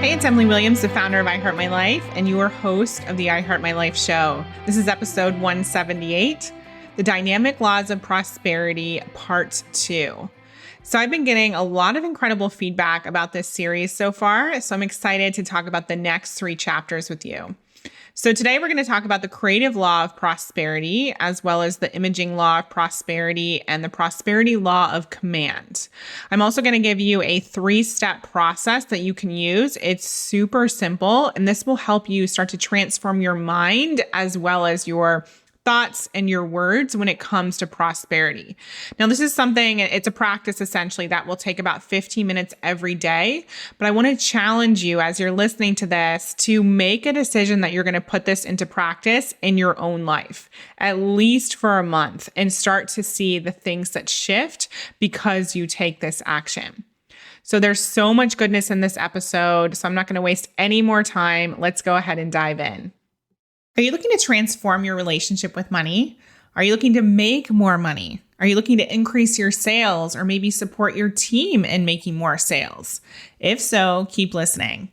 Hey, it's Emily Williams, the founder of I Heart My Life and your host of the I Heart My Life show. This is episode 178, The Dynamic Laws of Prosperity, Part 2. So I've been getting a lot of incredible feedback about this series so far, so I'm excited to talk about the next 3 chapters with you. So today we're going to talk about the creative law of prosperity, as well as the imaging law of prosperity and the prosperity law of command. I'm also going to give you a 3-step process that you can use. It's super simple, and this will help you start to transform your mind as well as your thoughts and your words when it comes to prosperity. Now, this is it's a practice essentially that will take about 15 minutes every day, but I want to challenge you as you're listening to this to make a decision that you're going to put this into practice in your own life, at least for a month, and start to see the things that shift because you take this action. So there's so much goodness in this episode, so I'm not going to waste any more time. Let's go ahead and dive in. Are you looking to transform your relationship with money? Are you looking to make more money? Are you looking to increase your sales or maybe support your team in making more sales? If so, keep listening.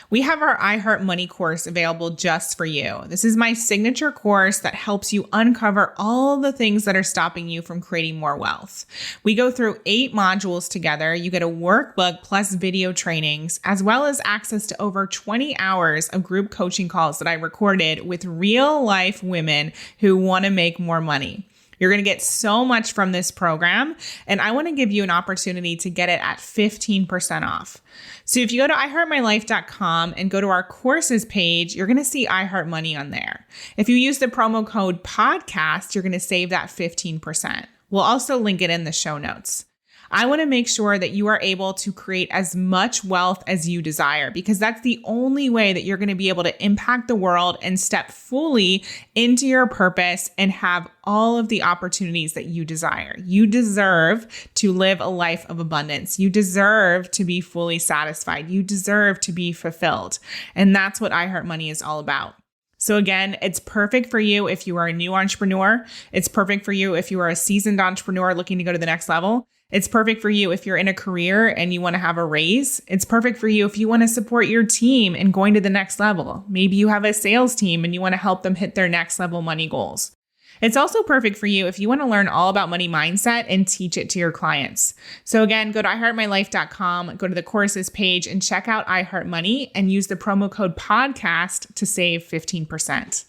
We have our I Heart Money course available just for you. This is my signature course that helps you uncover all the things that are stopping you from creating more wealth. We go through 8 modules together. You get a workbook plus video trainings, as well as access to over 20 hours of group coaching calls that I recorded with real life women who want to make more money. You're going to get so much from this program, and I want to give you an opportunity to get it at 15% off. So if you go to iheartmylife.com and go to our courses page, you're going to see I Heart Money on there. If you use the promo code podcast, you're going to save that 15%. We'll also link it in the show notes. I want to make sure that you are able to create as much wealth as you desire, because that's the only way that you're going to be able to impact the world and step fully into your purpose and have all of the opportunities that you desire. You deserve to live a life of abundance. You deserve to be fully satisfied. You deserve to be fulfilled. And that's what I Heart Money is all about. So again, it's perfect for you if you are a new entrepreneur. It's perfect for you if you are a seasoned entrepreneur looking to go to the next level. It's perfect for you if you're in a career and you want to have a raise. It's perfect for you if you want to support your team in going to the next level. Maybe you have a sales team and you want to help them hit their next level money goals. It's also perfect for you if you want to learn all about money mindset and teach it to your clients. So again, go to iheartmylife.com, go to the courses page and check out I Heart Money and use the promo code podcast to save 15%.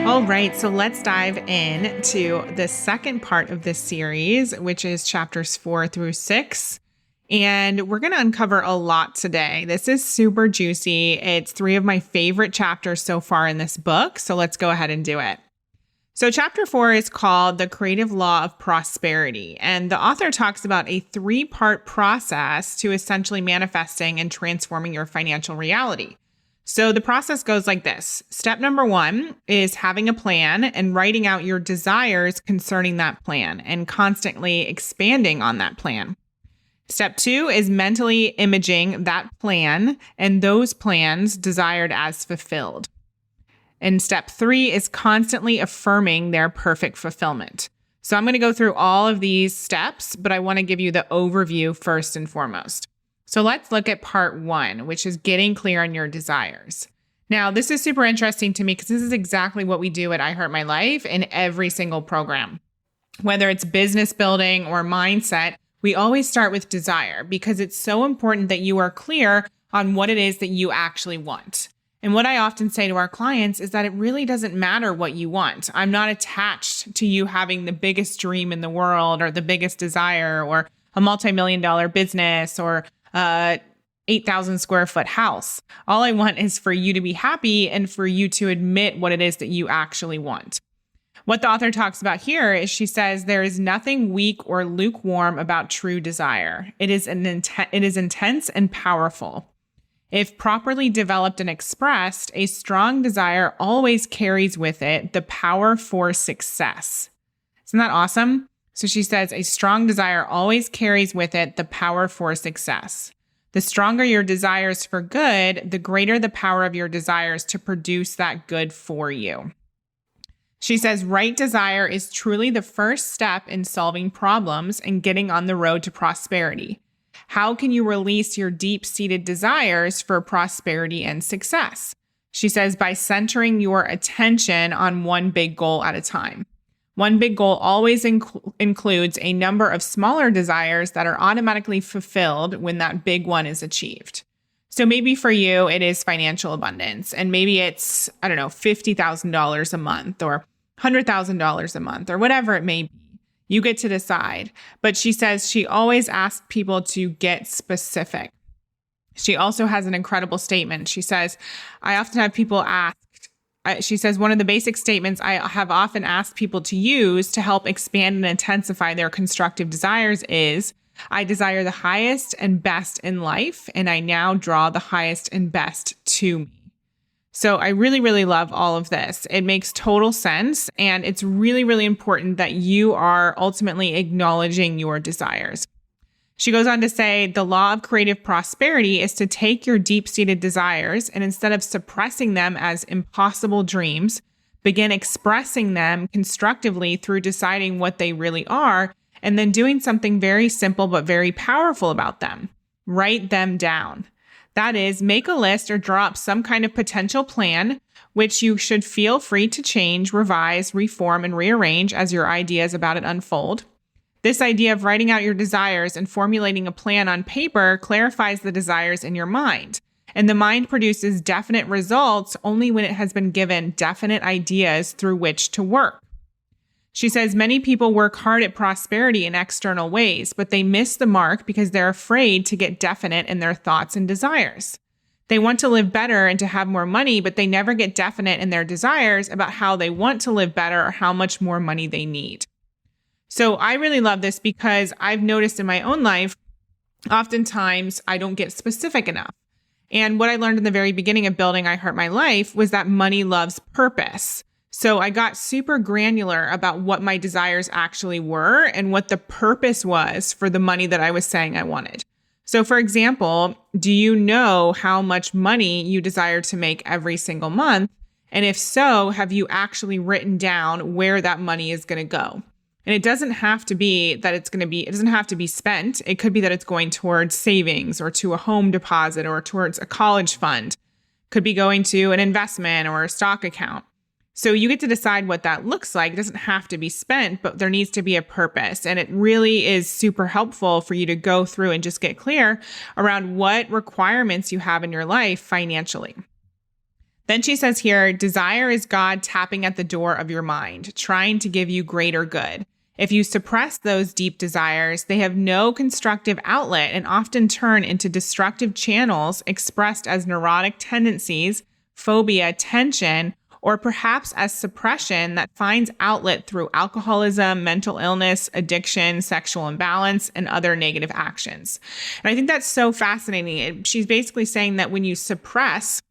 All right, so let's dive into the second part of this series, which is chapters 4 through 6. And we're going to uncover a lot today. This is super juicy. It's 3 of my favorite chapters so far in this book. So let's go ahead and do it. So chapter 4 is called The Creative Law of Prosperity. And the author talks about a 3-part process to essentially manifesting and transforming your financial reality. So the process goes like this. Step number 1 is having a plan and writing out your desires concerning that plan and constantly expanding on that plan. Step 2 is mentally imaging that plan and those plans desired as fulfilled. And step 3 is constantly affirming their perfect fulfillment. So I'm going to go through all of these steps, but I want to give you the overview first and foremost. So let's look at part 1, which is getting clear on your desires. Now, this is super interesting to me because this is exactly what we do at I Heart My Life in every single program. Whether it's business building or mindset, we always start with desire because it's so important that you are clear on what it is that you actually want. And what I often say to our clients is that it really doesn't matter what you want. I'm not attached to you having the biggest dream in the world or the biggest desire or a multi-million-dollar business or 8,000 square foot house. All I want is for you to be happy and for you to admit what it is that you actually want. What the author talks about here is she says there is nothing weak or lukewarm about true desire. It is intense and powerful. If properly developed and expressed, a strong desire always carries with it the power for success. Isn't that awesome? So she says, a strong desire always carries with it the power for success. The stronger your desires for good, the greater the power of your desires to produce that good for you. She says, right desire is truly the first step in solving problems and getting on the road to prosperity. How can you release your deep-seated desires for prosperity and success? She says, by centering your attention on one big goal at a time. One big goal always includes a number of smaller desires that are automatically fulfilled when that big one is achieved. So maybe for you, it is financial abundance, and maybe it's, $50,000 a month or $100,000 a month or whatever it may be. You get to decide. But she says she always asks people to get specific. She also has an incredible statement. She says, I often have people ask, she says, one of the basic statements I have often asked people to use to help expand and intensify their constructive desires is, I desire the highest and best in life, and I now draw the highest and best to me. So I really, really love all of this. It makes total sense. And it's really, really important that you are ultimately acknowledging your desires. She goes on to say, the law of creative prosperity is to take your deep-seated desires and instead of suppressing them as impossible dreams, begin expressing them constructively through deciding what they really are and then doing something very simple but very powerful about them. Write them down. That is, make a list or draw up some kind of potential plan, which you should feel free to change, revise, reform, and rearrange as your ideas about it unfold. This idea of writing out your desires and formulating a plan on paper clarifies the desires in your mind. And the mind produces definite results only when it has been given definite ideas through which to work. She says many people work hard at prosperity in external ways, but they miss the mark because they're afraid to get definite in their thoughts and desires. They want to live better and to have more money, but they never get definite in their desires about how they want to live better or how much more money they need. So I really love this because I've noticed in my own life, oftentimes I don't get specific enough. And what I learned in the very beginning of building I Heart My Life was that money loves purpose. So I got super granular about what my desires actually were and what the purpose was for the money that I was saying I wanted. So for example, do you know how much money you desire to make every single month? And if so, have you actually written down where that money is going to go? And it doesn't have to be that it doesn't have to be spent. It could be that it's going towards savings or to a home deposit or towards a college fund. Could be going to an investment or a stock account. So you get to decide what that looks like. It doesn't have to be spent, but there needs to be a purpose. And it really is super helpful for you to go through and just get clear around what requirements you have in your life financially. Then she says here, desire is God tapping at the door of your mind, trying to give you greater good. If you suppress those deep desires, they have no constructive outlet and often turn into destructive channels expressed as neurotic tendencies, phobia, tension, or perhaps as suppression that finds outlet through alcoholism, mental illness, addiction, sexual imbalance, and other negative actions. And I think that's so fascinating. She's basically saying that when you suppress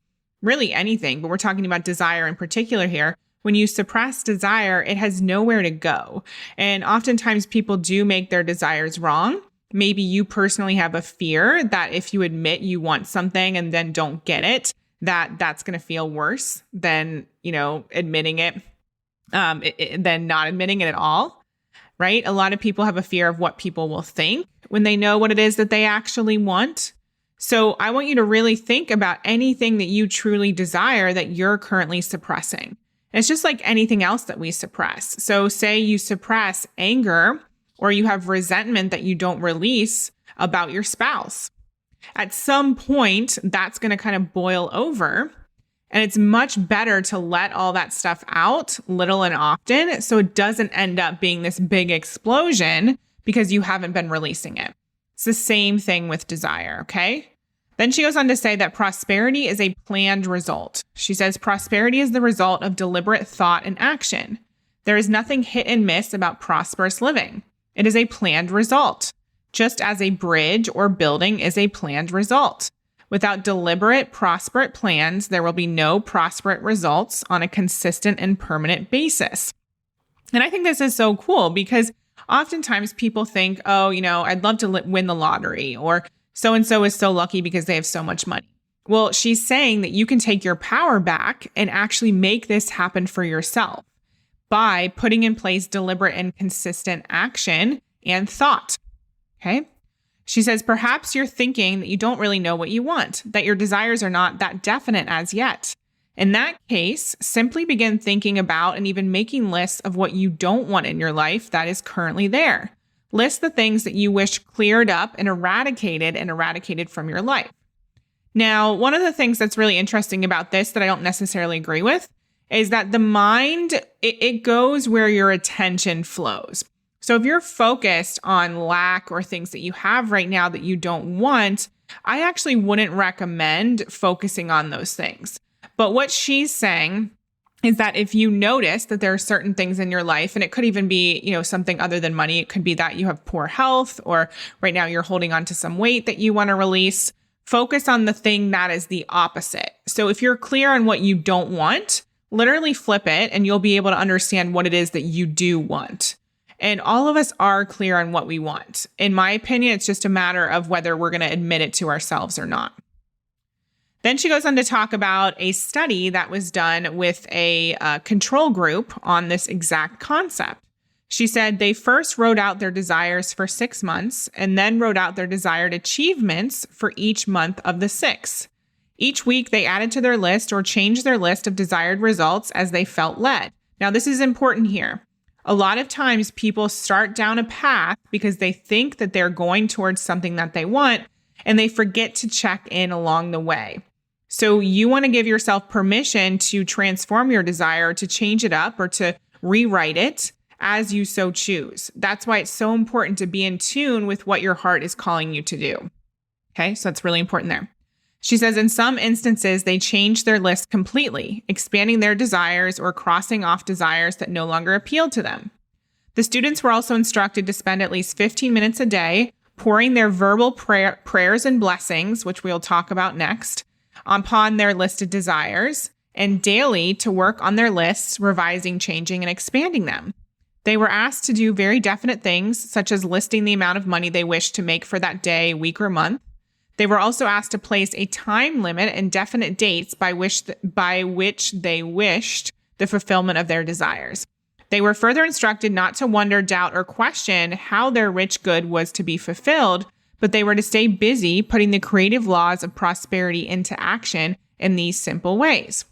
really anything, but we're talking about desire in particular here, when you suppress desire, it has nowhere to go. And oftentimes people do make their desires wrong. Maybe you personally have a fear that if you admit you want something and then don't get it, that's going to feel worse than, admitting it, than not admitting it at all, right? A lot of people have a fear of what people will think when they know what it is that they actually want. So I want you to really think about anything that you truly desire that you're currently suppressing. It's just like anything else that we suppress. So say you suppress anger or you have resentment that you don't release about your spouse. At some point, that's going to kind of boil over. And it's much better to let all that stuff out little and often so it doesn't end up being this big explosion because you haven't been releasing it. It's the same thing with desire, okay? Then she goes on to say that prosperity is a planned result. She says prosperity is the result of deliberate thought and action. There is nothing hit and miss about prosperous living. It is a planned result, just as a bridge or building is a planned result. Without deliberate, prosperous plans, there will be no prosperous results on a consistent and permanent basis. And I think this is so cool because oftentimes people think, I'd love to win the lottery, or so-and-so is so lucky because they have so much money. Well, she's saying that you can take your power back and actually make this happen for yourself by putting in place deliberate and consistent action and thought. Okay. She says, perhaps you're thinking that you don't really know what you want, that your desires are not that definite as yet. In that case, simply begin thinking about and even making lists of what you don't want in your life that is currently there. List the things that you wish cleared up and eradicated from your life. Now, one of the things that's really interesting about this that I don't necessarily agree with is that the mind, it goes where your attention flows. So if you're focused on lack or things that you have right now that you don't want, I actually wouldn't recommend focusing on those things. But what she's saying is that if you notice that there are certain things in your life, and it could even be, something other than money, it could be that you have poor health, or right now you're holding on to some weight that you want to release, focus on the thing that is the opposite. So if you're clear on what you don't want, literally flip it and you'll be able to understand what it is that you do want. And all of us are clear on what we want. In my opinion, it's just a matter of whether we're going to admit it to ourselves or not. Then she goes on to talk about a study that was done with a control group on this exact concept. She said they first wrote out their desires for 6 months and then wrote out their desired achievements for each month of the 6. Each week, they added to their list or changed their list of desired results as they felt led. Now, this is important here. A lot of times people start down a path because they think that they're going towards something that they want, and they forget to check in along the way. So you want to give yourself permission to transform your desire, to change it up, or to rewrite it as you so choose. That's why it's so important to be in tune with what your heart is calling you to do. Okay, so that's really important there. She says in some instances, they changed their list completely, expanding their desires or crossing off desires that no longer appealed to them. The students were also instructed to spend at least 15 minutes a day pouring their verbal prayers and blessings, which we'll talk about next, upon their listed desires, and daily to work on their lists, revising, changing, and expanding them. They were asked to do very definite things, such as listing the amount of money they wished to make for that day, week, or month. They were also asked to place a time limit and definite dates by which they wished the fulfillment of their desires. They were further instructed not to wonder, doubt, or question how their rich good was to be fulfilled, but they were to stay busy putting the creative laws of prosperity into action in these simple ways.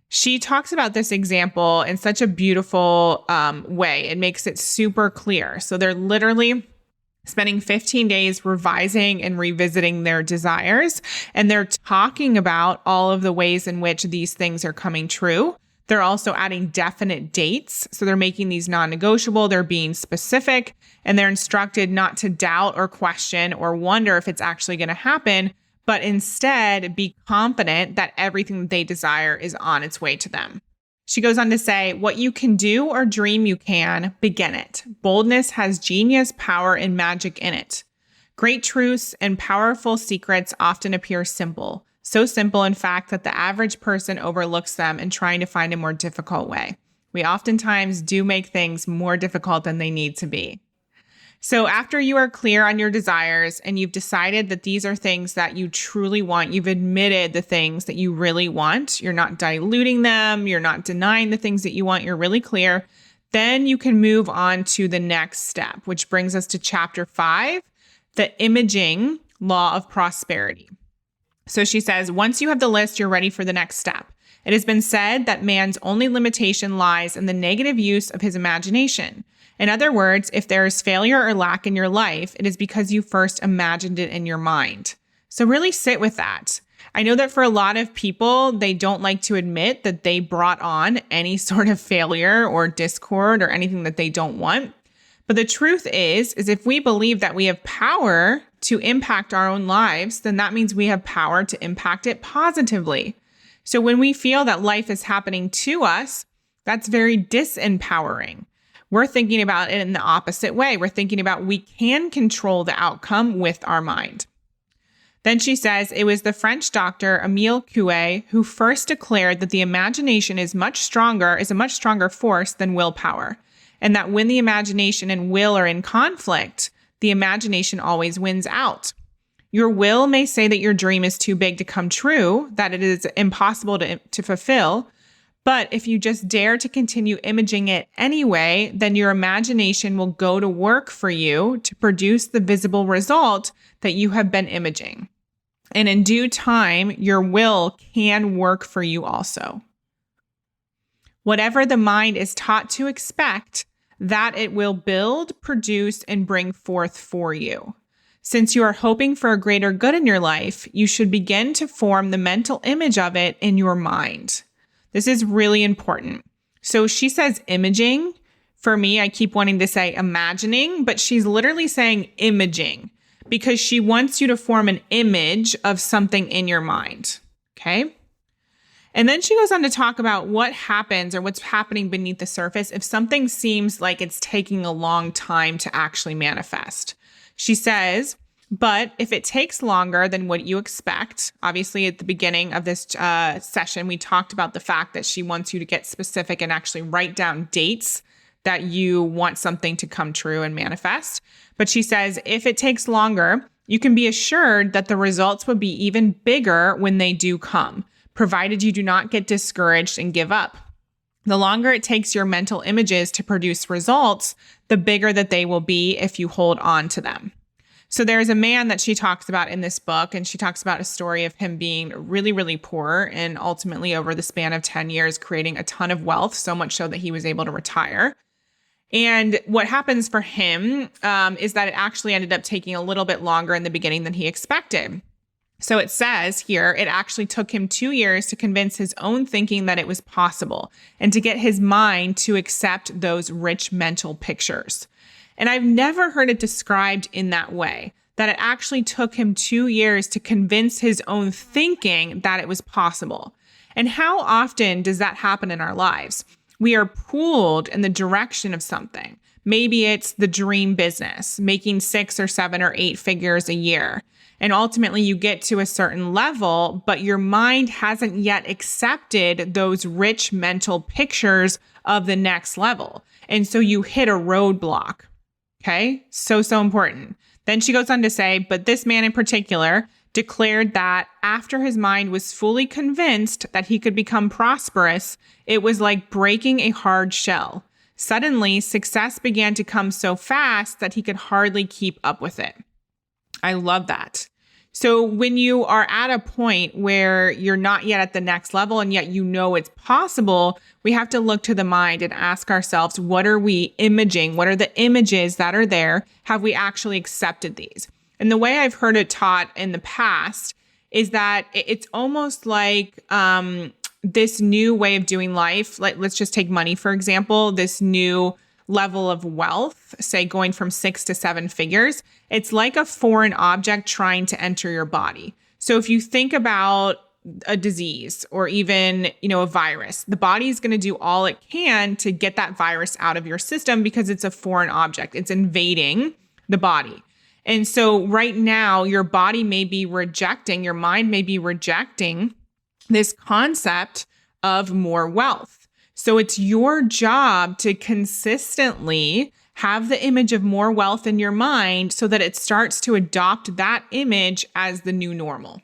She talks about this example in such a beautiful way. It makes it super clear. So they're literally spending 15 days revising and revisiting their desires. And they're talking about all of the ways in which these things are coming true. They're also adding definite dates. So they're making these non-negotiable. They're being specific, and they're instructed not to doubt or question or wonder if it's actually going to happen, but instead be confident that everything that they desire is on its way to them. She goes on to say, what you can do or dream you can, begin it. Boldness has genius, power, and magic in it. Great truths and powerful secrets often appear simple. So simple, in fact, that the average person overlooks them in trying to find a more difficult way. We oftentimes do make things more difficult than they need to be. So after you are clear on your desires and you've decided that these are things that you truly want, you've admitted the things that you really want, you're not diluting them, you're not denying the things that you want, you're really clear, then you can move on to the next step, which brings us to chapter 5, the imaging law of prosperity. So she says, once you have the list, you're ready for the next step. It has been said that man's only limitation lies in the negative use of his imagination. In other words, if there is failure or lack in your life, it is because you first imagined it in your mind. So really sit with that. I know that for a lot of people, they don't like to admit that they brought on any sort of failure or discord or anything that they don't want. But the truth is if we believe that we have power to impact our own lives, then that means we have power to impact it positively. So when we feel that life is happening to us, that's very disempowering. We're thinking about it in the opposite way. We're thinking about we can control the outcome with our mind. Then she says, it was the French doctor Émile Coué who first declared that the imagination is a much stronger force than willpower, and that when the imagination and will are in conflict, the imagination always wins out. Your will may say that your dream is too big to come true, that it is impossible to fulfill, But if you just dare to continue imaging it anyway, then your imagination will go to work for you to produce the visible result that you have been imaging. And in due time, your will can work for you also. Whatever the mind is taught to expect, that it will build, produce, and bring forth for you. Since you are hoping for a greater good in your life, you should begin to form the mental image of it in your mind. This is really important. So she says imaging. For me, I keep wanting to say imagining, but she's literally saying imaging because she wants you to form an image of something in your mind. Okay. And then she goes on to talk about what happens or what's happening beneath the surface if something seems like it's taking a long time to actually manifest. She says, but if it takes longer than what you expect, obviously at the beginning of this session, we talked about the fact that she wants you to get specific and actually write down dates that you want something to come true and manifest. But she says, if it takes longer, you can be assured that the results will be even bigger when they do come, provided you do not get discouraged and give up. The longer it takes your mental images to produce results, the bigger that they will be if you hold on to them. So there's a man that she talks about in this book, and she talks about a story of him being really, really poor and ultimately over the span of 10 years creating a ton of wealth, so much so that he was able to retire. And what happens for him is that it actually ended up taking a little bit longer in the beginning than he expected. So it says here, it actually took him 2 years to convince his own thinking that it was possible and to get his mind to accept those rich mental pictures. And I've never heard it described in that way, that it actually took him 2 years to convince his own thinking that it was possible. And how often does that happen in our lives? We are pulled in the direction of something. Maybe it's the dream business, making 6 or 7 or 8 figures a year. And ultimately you get to a certain level, but your mind hasn't yet accepted those rich mental pictures of the next level. And so you hit a roadblock. Okay, so important. Then she goes on to say, but this man in particular declared that after his mind was fully convinced that he could become prosperous, it was like breaking a hard shell. Suddenly, success began to come so fast that he could hardly keep up with it. I love that. So when you are at a point where you're not yet at the next level and yet you know it's possible, we have to look to the mind and ask ourselves, what are we imaging? What are the images that are there? Have we actually accepted these? And the way I've heard it taught in the past is that it's almost like this new way of doing life. Like, let's just take money, for example, this new level of wealth, say going from 6 to 7 figures, it's like a foreign object trying to enter your body. So if you think about a disease or even, a virus, the body is going to do all it can to get that virus out of your system because it's a foreign object. It's invading the body. And so right now, your body may be rejecting, your mind may be rejecting this concept of more wealth. So it's your job to consistently have the image of more wealth in your mind so that it starts to adopt that image as the new normal.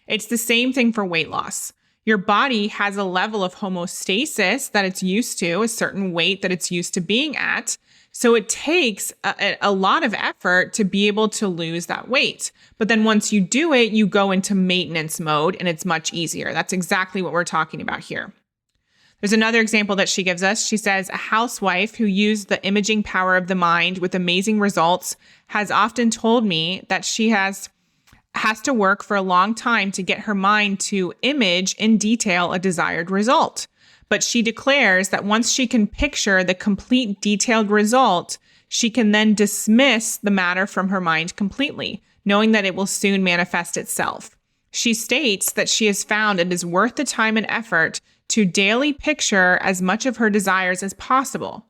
It's the same thing for weight loss. Your body has a level of homeostasis that it's used to, a certain weight that it's used to being at. So it takes a lot of effort to be able to lose that weight. But then once you do it, you go into maintenance mode and it's much easier. That's exactly what we're talking about here. There's another example that she gives us. She says, a housewife who used the imaging power of the mind with amazing results has often told me that she has to work for a long time to get her mind to image in detail a desired result. But she declares that once she can picture the complete detailed result, she can then dismiss the matter from her mind completely, knowing that it will soon manifest itself. She states that she has found it is worth the time and effort to daily picture as much of her desires as possible.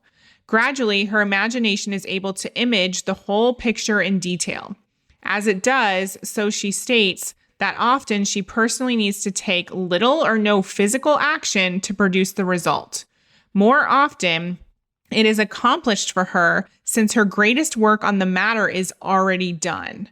Gradually, her imagination is able to image the whole picture in detail. As it does, so she states that often she personally needs to take little or no physical action to produce the result. More often, it is accomplished for her since her greatest work on the matter is already done.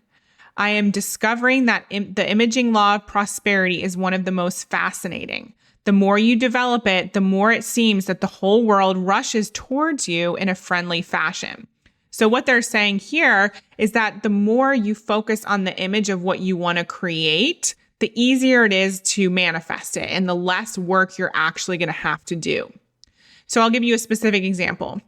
I am discovering that the imaging law of prosperity is one of the most fascinating. The more you develop it, the more it seems that the whole world rushes towards you in a friendly fashion. So what they're saying here is that the more you focus on the image of what you want to create, the easier it is to manifest it and the less work you're actually going to have to do. So I'll give you a specific example.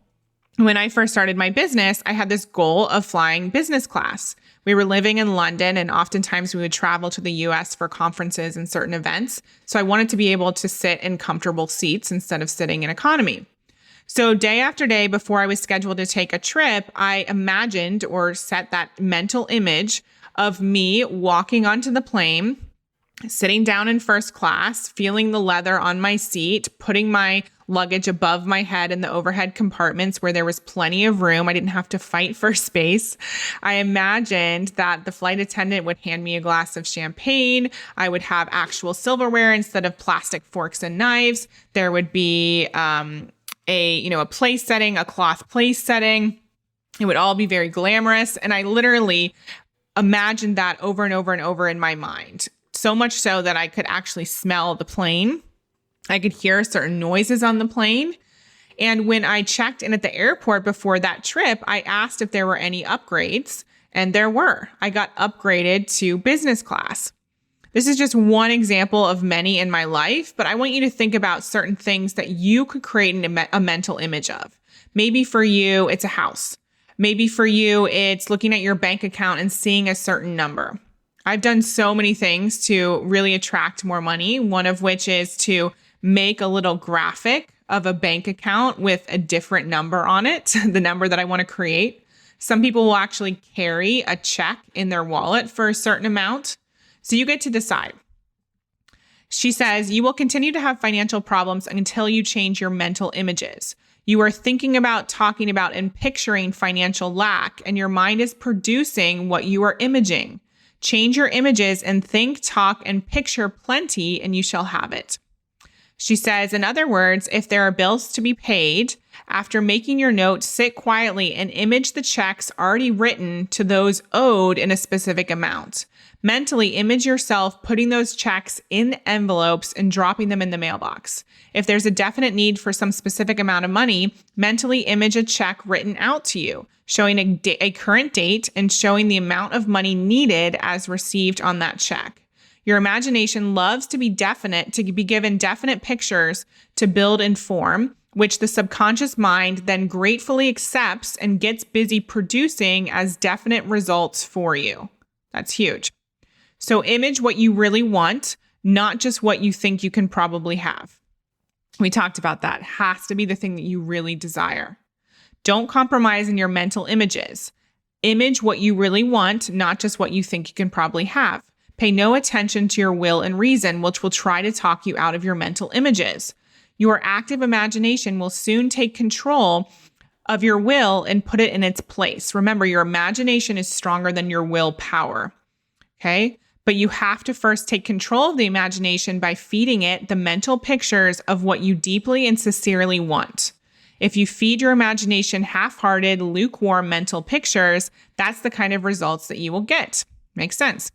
When I first started my business, I had this goal of flying business class. We were living in London, and oftentimes we would travel to the US for conferences and certain events. So I wanted to be able to sit in comfortable seats instead of sitting in economy. So day after day before I was scheduled to take a trip, I imagined or set that mental image of me walking onto the plane, sitting down in first class, feeling the leather on my seat, putting my luggage above my head in the overhead compartments where there was plenty of room. I didn't have to fight for space. I imagined that the flight attendant would hand me a glass of champagne. I would have actual silverware instead of plastic forks and knives. There would be a place setting, a cloth place setting. It would all be very glamorous. And I literally imagined that over and over and over in my mind. So much so that I could actually smell the plane. I could hear certain noises on the plane. And when I checked in at the airport before that trip, I asked if there were any upgrades, and there were. I got upgraded to business class. This is just one example of many in my life, but I want you to think about certain things that you could create a mental image of. Maybe for you, it's a house. Maybe for you, it's looking at your bank account and seeing a certain number. I've done so many things to really attract more money, one of which is to make a little graphic of a bank account with a different number on it, the number that I want to create. Some people will actually carry a check in their wallet for a certain amount. So you get to decide. She says, you will continue to have financial problems until you change your mental images. You are thinking about, talking about, and picturing financial lack, and your mind is producing what you are imaging. Change your images and think, talk, and picture plenty, and you shall have it. She says, in other words, if there are bills to be paid, after making your note, sit quietly and image the checks already written to those owed in a specific amount. Mentally image yourself putting those checks in envelopes and dropping them in the mailbox. If there's a definite need for some specific amount of money, mentally image a check written out to you, showing a current date and showing the amount of money needed as received on that check. Your imagination loves to be definite, to be given definite pictures to build and form, which the subconscious mind then gratefully accepts and gets busy producing as definite results for you. That's huge. So image what you really want, not just what you think you can probably have. We talked about that. It has to be the thing that you really desire. Don't compromise in your mental images. Image what you really want, not just what you think you can probably have. Pay no attention to your will and reason, which will try to talk you out of your mental images. Your active imagination will soon take control of your will and put it in its place. Remember, your imagination is stronger than your willpower. Okay? But you have to first take control of the imagination by feeding it the mental pictures of what you deeply and sincerely want. If you feed your imagination half-hearted, lukewarm mental pictures, that's the kind of results that you will get. Makes sense.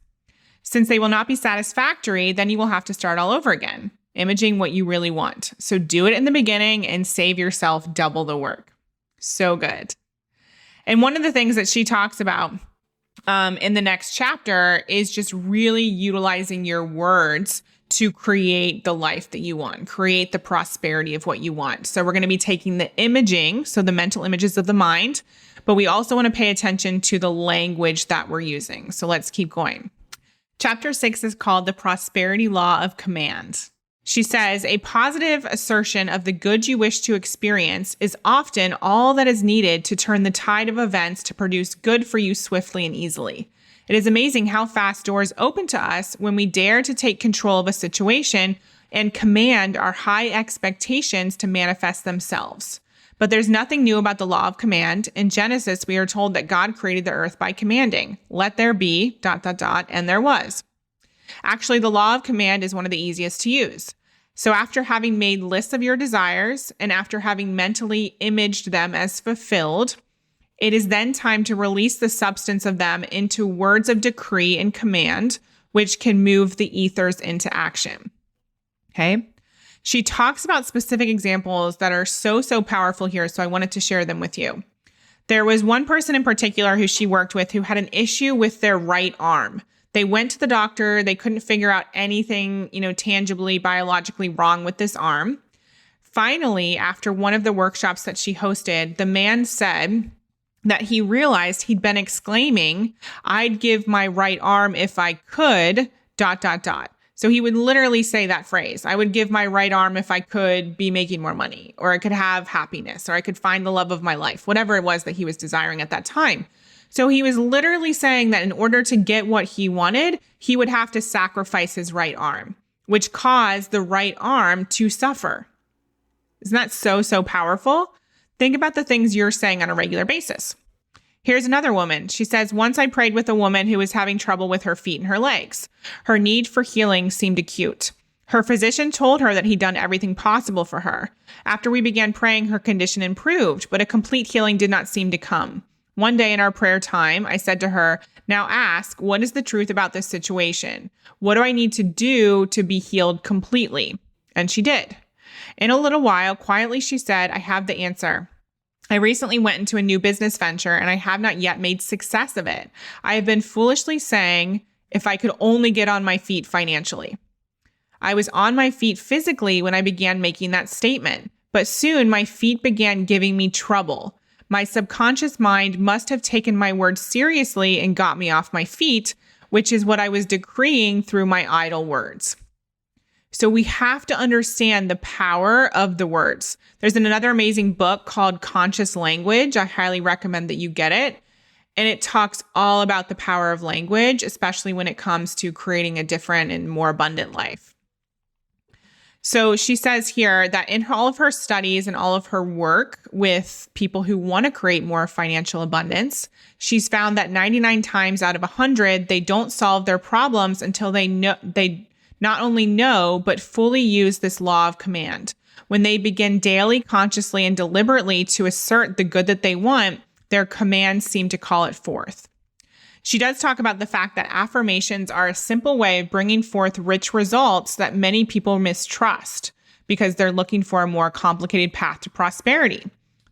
Since they will not be satisfactory, then you will have to start all over again, imaging what you really want. So do it in the beginning and save yourself double the work. So good. And one of the things that she talks about in the next chapter is just really utilizing your words to create the life that you want, create the prosperity of what you want. So we're going to be taking the imaging, so the mental images of the mind, but we also want to pay attention to the language that we're using. So let's keep going. Chapter 6 is called the prosperity law of command. She says, a positive assertion of the good you wish to experience is often all that is needed to turn the tide of events to produce good for you swiftly and easily. It is amazing how fast doors open to us when we dare to take control of a situation and command our high expectations to manifest themselves. But there's nothing new about the law of command. In Genesis, we are told that God created the earth by commanding, let there be, ... and there was. Actually, the law of command is one of the easiest to use. So after having made lists of your desires and after having mentally imaged them as fulfilled, it is then time to release the substance of them into words of decree and command, which can move the ethers into action. Okay? She talks about specific examples that are so powerful here. So I wanted to share them with you. There was one person in particular who she worked with who had an issue with their right arm. They went to the doctor. They couldn't figure out anything, tangibly, biologically wrong with this arm. Finally, after one of the workshops that she hosted, the man said that he realized he'd been exclaiming, "I'd give my right arm if I could, ... So he would literally say that phrase, "I would give my right arm if I could be making more money, or I could have happiness, or I could find the love of my life," whatever it was that he was desiring at that time. So he was literally saying that in order to get what he wanted, he would have to sacrifice his right arm, which caused the right arm to suffer. Isn't that so powerful? Think about the things you're saying on a regular basis. Here's another woman. She says, "Once I prayed with a woman who was having trouble with her feet and her legs. Her need for healing seemed acute. Her physician told her that he'd done everything possible for her. After we began praying, her condition improved, but a complete healing did not seem to come. One day in our prayer time, I said to her, 'Now ask, what is the truth about this situation? What do I need to do to be healed completely?' And she did. In a little while, quietly, she said, 'I have the answer. I recently went into a new business venture and I have not yet made success of it. I have been foolishly saying, if I could only get on my feet financially.' I was on my feet physically when I began making that statement, but soon my feet began giving me trouble. My subconscious mind must have taken my words seriously and got me off my feet, which is what I was decreeing through my idle words." So we have to understand the power of the words. There's another amazing book called Conscious Language. I highly recommend that you get it. And it talks all about the power of language, especially when it comes to creating a different and more abundant life. So she says here that in all of her studies and all of her work with people who want to create more financial abundance, she's found that 99 times out of 100, they don't solve their problems until they not only know, but fully use this law of command. When they begin daily, consciously, and deliberately to assert the good that they want, their commands seem to call it forth. She does talk about the fact that affirmations are a simple way of bringing forth rich results that many people mistrust because they're looking for a more complicated path to prosperity.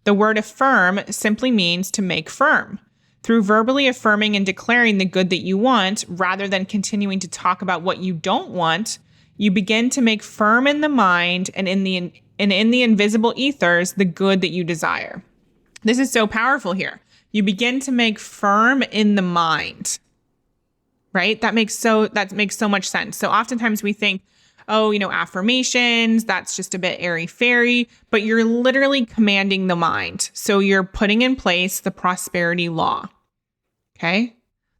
The word affirm simply means to make firm. Through verbally affirming and declaring the good that you want, rather than continuing to talk about what you don't want, you begin to make firm in the mind and in the invisible ethers the good that you desire. This is so powerful here. You begin to make firm in the mind, right? That makes so much sense. So oftentimes we think, affirmations, that's just a bit airy-fairy, but you're literally commanding the mind. So you're putting in place the prosperity law. Okay?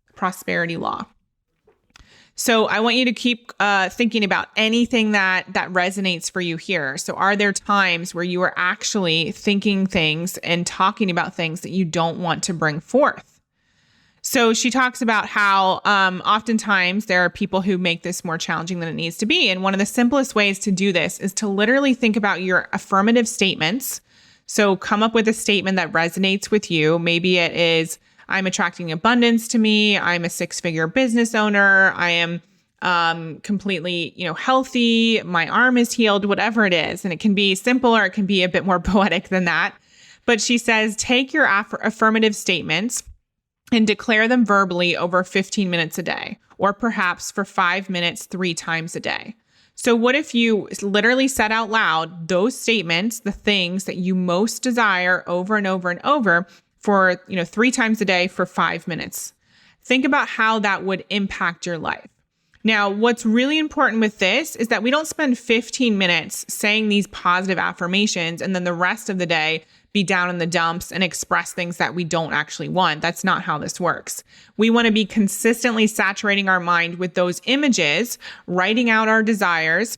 The prosperity law. So I want you to keep thinking about anything that resonates for you here. So are there times where you are actually thinking things and talking about things that you don't want to bring forth? So she talks about how oftentimes there are people who make this more challenging than it needs to be. And one of the simplest ways to do this is to literally think about your affirmative statements. So come up with a statement that resonates with you. Maybe it is, "I'm attracting abundance to me. I'm a 6-figure business owner. I am completely, healthy. My arm is healed," whatever it is. And it can be simple or it can be a bit more poetic than that. But she says, take your affirmative statements and declare them verbally over 15 minutes a day, or perhaps for 5 minutes 3 times a day. So what if you literally said out loud those statements, the things that you most desire over and over and over for, 3 times a day for 5 minutes? Think about how that would impact your life. Now, what's really important with this is that we don't spend 15 minutes saying these positive affirmations and then the rest of the day be down in the dumps and express things that we don't actually want. That's not how this works. We want to be consistently saturating our mind with those images, writing out our desires,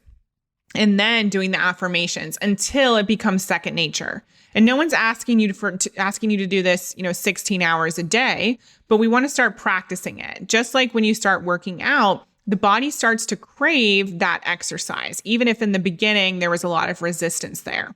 and then doing the affirmations until it becomes second nature. And no one's asking you to do this, 16 hours a day, but we want to start practicing it. Just like when you start working out, the body starts to crave that exercise, even if in the beginning there was a lot of resistance there.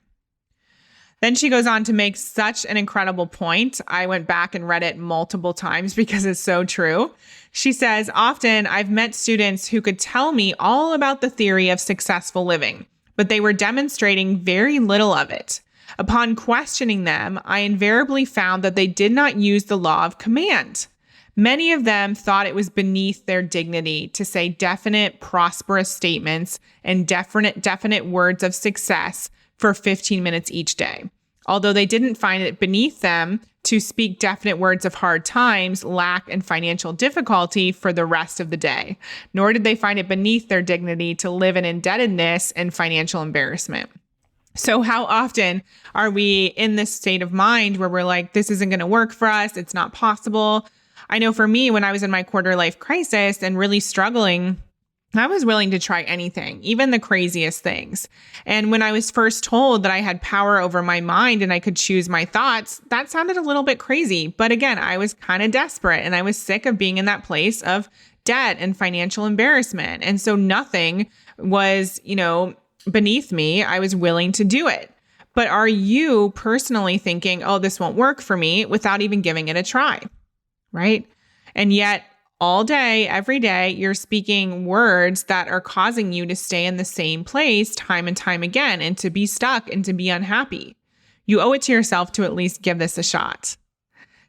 Then she goes on to make such an incredible point. I went back and read it multiple times because it's so true. She says, often I've met students who could tell me all about the theory of successful living, but they were demonstrating very little of it. Upon questioning them, I invariably found that they did not use the law of command. Many of them thought it was beneath their dignity to say definite, prosperous statements and definite words of success for 15 minutes each day. Although they didn't find it beneath them to speak definite words of hard times, lack, and financial difficulty for the rest of the day, nor did they find it beneath their dignity to live in indebtedness and financial embarrassment. So how often are we in this state of mind where we're like, this isn't going to work for us, it's not possible? I know for me, when I was in my quarter life crisis and really struggling, I was willing to try anything, even the craziest things. And when I was first told that I had power over my mind and I could choose my thoughts, that sounded a little bit crazy. But again, I was kind of desperate and I was sick of being in that place of debt and financial embarrassment. And so nothing was, beneath me. I was willing to do it. But are you personally thinking, oh, this won't work for me without even giving it a try, right? And yet all day, every day, you're speaking words that are causing you to stay in the same place time and time again and to be stuck and to be unhappy. You owe it to yourself to at least give this a shot.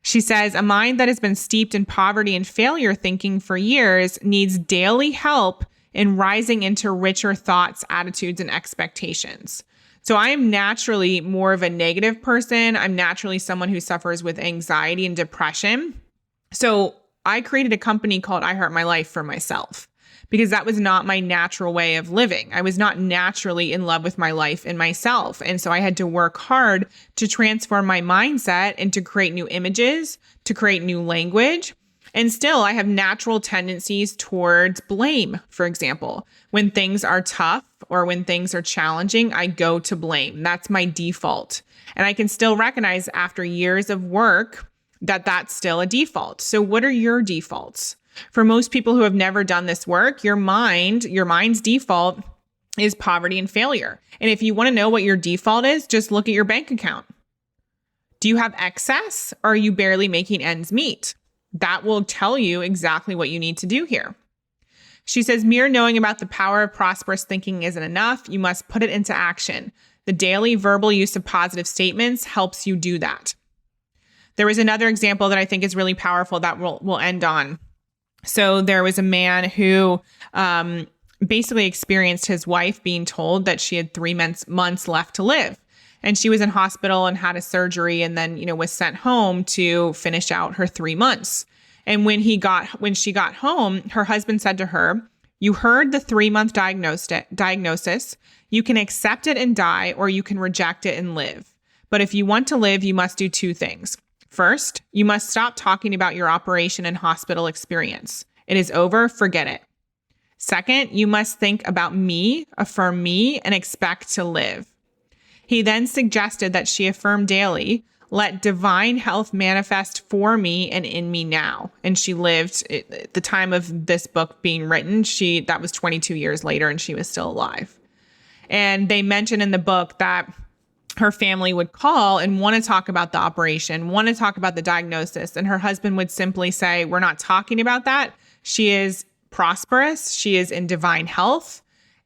She says, a mind that has been steeped in poverty and failure thinking for years needs daily help in rising into richer thoughts, attitudes, and expectations. So I am naturally more of a negative person. I'm naturally someone who suffers with anxiety and depression. So I created a company called I Heart My Life for myself because that was not my natural way of living. I was not naturally in love with my life and myself. And so I had to work hard to transform my mindset and to create new images, to create new language. And still, I have natural tendencies towards blame, for example. When things are tough or when things are challenging, I go to blame. That's my default. And I can still recognize after years of work that that's still a default. So what are your defaults? For most people who have never done this work, your mind's default is poverty and failure. And if you want to know what your default is, just look at your bank account. Do you have excess or are you barely making ends meet? That will tell you exactly what you need to do here. She says, mere knowing about the power of prosperous thinking isn't enough. You must put it into action. The daily verbal use of positive statements helps you do that. There was another example that I think is really powerful that we'll end on. So there was a man who basically experienced his wife being told that she had 3 months left to live. And she was in hospital and had a surgery and then, was sent home to finish out her 3 months. And when she got home, her husband said to her, you heard the 3-month diagnosis. You can accept it and die, or you can reject it and live. But if you want to live, you must do 2 things. First, you must stop talking about your operation and hospital experience. It is over. Forget it. Second, you must think about me, affirm me, and expect to live. He then suggested that she affirm daily, let divine health manifest for me and in me now. And she lived at the time of this book being written. That was 22 years later and she was still alive. And they mention in the book that her family would call and want to talk about the operation, want to talk about the diagnosis. And her husband would simply say, we're not talking about that. She is prosperous. She is in divine health.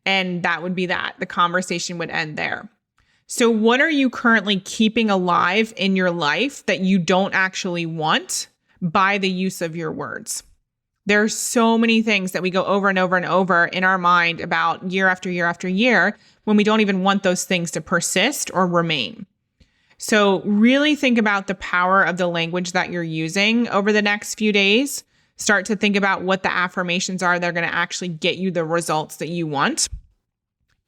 And that would be that. The conversation would end there. So what are you currently keeping alive in your life that you don't actually want by the use of your words? There are so many things that we go over and over and over in our mind about year after year after year when we don't even want those things to persist or remain. So really think about the power of the language that you're using over the next few days. Start to think about what the affirmations are that are going to actually get you the results that you want.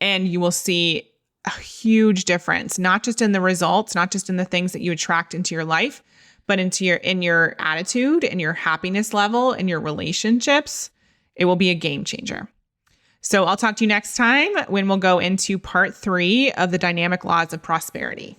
And you will see a huge difference, not just in the results, not just in the things that you attract into your life, but in your attitude and your happiness level and your relationships. It will be a game changer. So I'll talk to you next time when we'll go into part 3 of the dynamic laws of prosperity.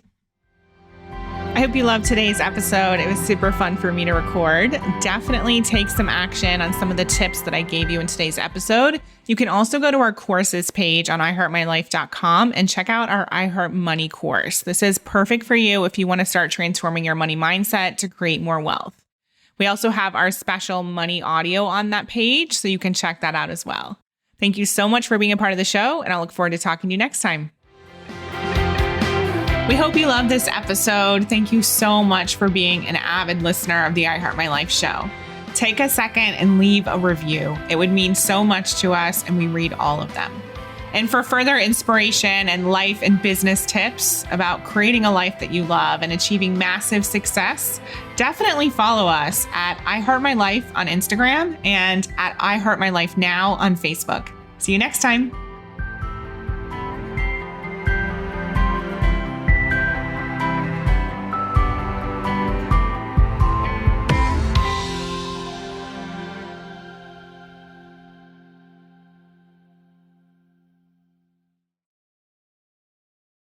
I hope you loved today's episode. It was super fun for me to record. Definitely take some action on some of the tips that I gave you in today's episode. You can also go to our courses page on iheartmylife.com and check out our iHeart Money course. This is perfect for you if you want to start transforming your money mindset to create more wealth. We also have our special money audio on that page, so you can check that out as well. Thank you so much for being a part of the show, and I look forward to talking to you next time. We hope you loved this episode. Thank you so much for being an avid listener of the I Heart My Life show. Take a second and leave a review. It would mean so much to us, and we read all of them. And for further inspiration and life and business tips about creating a life that you love and achieving massive success, definitely follow us at I Heart My Life on Instagram and at I Heart My Life Now on Facebook. See you next time.